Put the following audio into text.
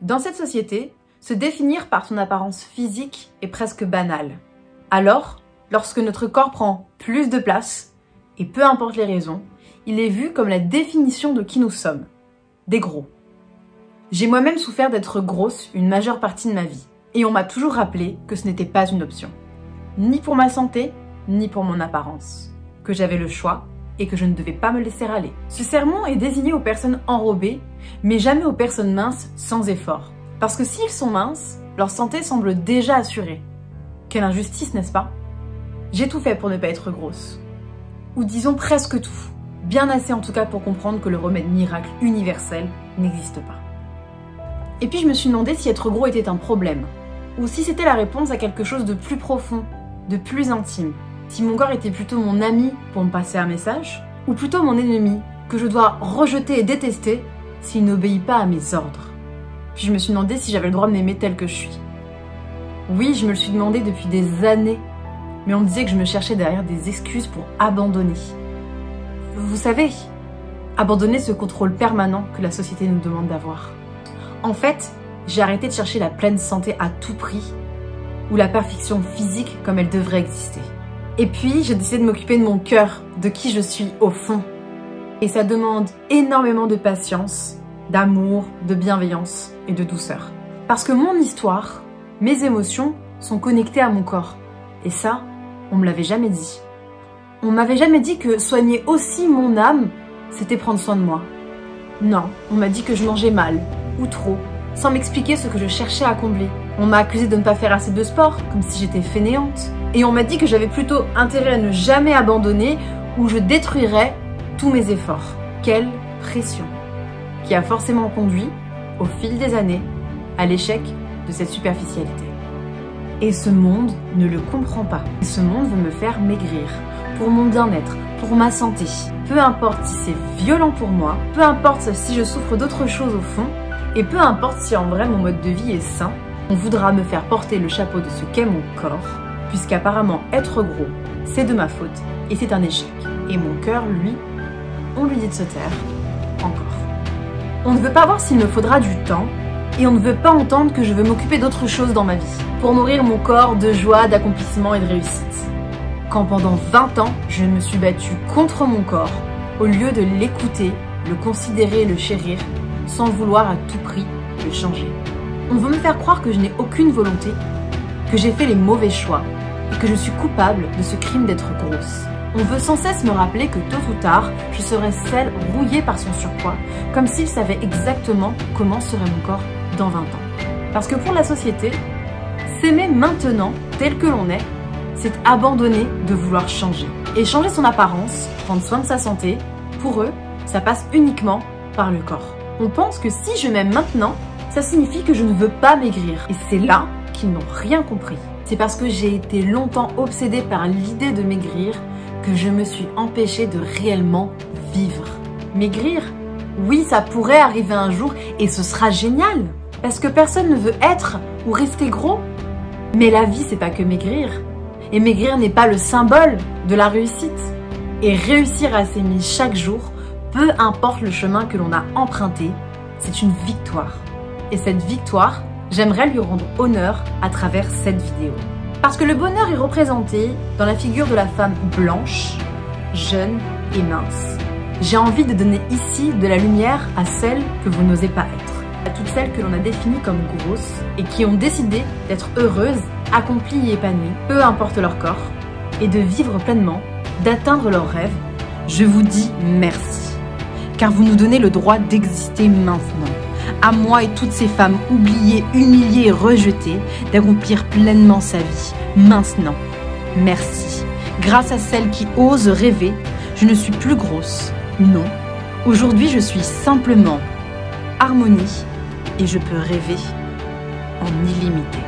Dans cette société, se définir par son apparence physique est presque banal. Alors, lorsque notre corps prend plus de place, et peu importe les raisons, il est vu comme la définition de qui nous sommes, des gros. J'ai moi-même souffert d'être grosse une majeure partie de ma vie, et on m'a toujours rappelé que ce n'était pas une option. Ni pour ma santé, ni pour mon apparence. Que j'avais le choix, et que je ne devais pas me laisser aller. Ce sermon est désigné aux personnes enrobées, mais jamais aux personnes minces sans effort. Parce que s'ils sont minces, leur santé semble déjà assurée. Quelle injustice, n'est-ce pas? J'ai tout fait pour ne pas être grosse. Ou disons presque tout. Bien assez en tout cas pour comprendre que le remède miracle universel n'existe pas. Et puis je me suis demandé si être gros était un problème. Ou si c'était la réponse à quelque chose de plus profond, de plus intime. Si mon corps était plutôt mon ami pour me passer un message, ou plutôt mon ennemi, que je dois rejeter et détester s'il n'obéit pas à mes ordres. Puis je me suis demandé si j'avais le droit de m'aimer tel que je suis. Oui, je me le suis demandé depuis des années, mais on me disait que je me cherchais derrière des excuses pour abandonner. Vous savez, abandonner ce contrôle permanent que la société nous demande d'avoir. En fait, j'ai arrêté de chercher la pleine santé à tout prix, ou la perfection physique comme elle devrait exister. Et puis, j'ai décidé de m'occuper de mon cœur, de qui je suis au fond. Et ça demande énormément de patience, d'amour, de bienveillance et de douceur. Parce que mon histoire, mes émotions sont connectées à mon corps. Et ça, on me l'avait jamais dit. On m'avait jamais dit que soigner aussi mon âme, c'était prendre soin de moi. Non, on m'a dit que je mangeais mal, ou trop, sans m'expliquer ce que je cherchais à combler. On m'a accusé de ne pas faire assez de sport, comme si j'étais fainéante. Et on m'a dit que j'avais plutôt intérêt à ne jamais abandonner, ou je détruirais tous mes efforts. Quelle pression! Qui a forcément conduit, au fil des années, à l'échec de cette superficialité. Et ce monde ne le comprend pas. Et ce monde veut me faire maigrir, pour mon bien-être, pour ma santé. Peu importe si c'est violent pour moi, peu importe si je souffre d'autre chose au fond, et peu importe si en vrai mon mode de vie est sain, on voudra me faire porter le chapeau de ce qu'est mon corps, puisqu'apparemment être gros, c'est de ma faute, et c'est un échec. Et mon cœur, lui, on lui dit de se taire, encore. On ne veut pas voir s'il me faudra du temps, et on ne veut pas entendre que je veux m'occuper d'autre chose dans ma vie, pour nourrir mon corps de joie, d'accomplissement et de réussite. Quand pendant 20 ans, je me suis battue contre mon corps, au lieu de l'écouter, le considérer et le chérir, sans vouloir à tout prix le changer. On veut me faire croire que je n'ai aucune volonté, que j'ai fait les mauvais choix, et que je suis coupable de ce crime d'être grosse. On veut sans cesse me rappeler que tôt ou tard, je serai celle rouillée par son surpoids, comme s'il savait exactement comment serait mon corps dans 20 ans. Parce que pour la société, s'aimer maintenant, tel que l'on est, c'est abandonner de vouloir changer. Et changer son apparence, prendre soin de sa santé, pour eux, ça passe uniquement par le corps. On pense que si je m'aime maintenant, ça signifie que je ne veux pas maigrir. Et c'est là qu'ils n'ont rien compris. C'est parce que j'ai été longtemps obsédée par l'idée de maigrir que je me suis empêchée de réellement vivre. Maigrir, oui, ça pourrait arriver un jour et ce sera génial. Parce que personne ne veut être ou rester gros. Mais la vie, c'est pas que maigrir. Et maigrir n'est pas le symbole de la réussite. Et réussir à s'aimer chaque jour, peu importe le chemin que l'on a emprunté, c'est une victoire. Et cette victoire, j'aimerais lui rendre honneur à travers cette vidéo. Parce que le bonheur est représenté dans la figure de la femme blanche, jeune et mince. J'ai envie de donner ici de la lumière à celles que vous n'osez pas être. À toutes celles que l'on a définies comme grosses et qui ont décidé d'être heureuses, accomplies et épanouies, peu importe leur corps, et de vivre pleinement, d'atteindre leurs rêves. Je vous dis merci, car vous nous donnez le droit d'exister maintenant. À moi et toutes ces femmes oubliées, humiliées et rejetées, d'accomplir pleinement sa vie, maintenant. Merci. Grâce à celles qui osent rêver, je ne suis plus grosse. Non. Aujourd'hui, je suis simplement harmonie et je peux rêver en illimité.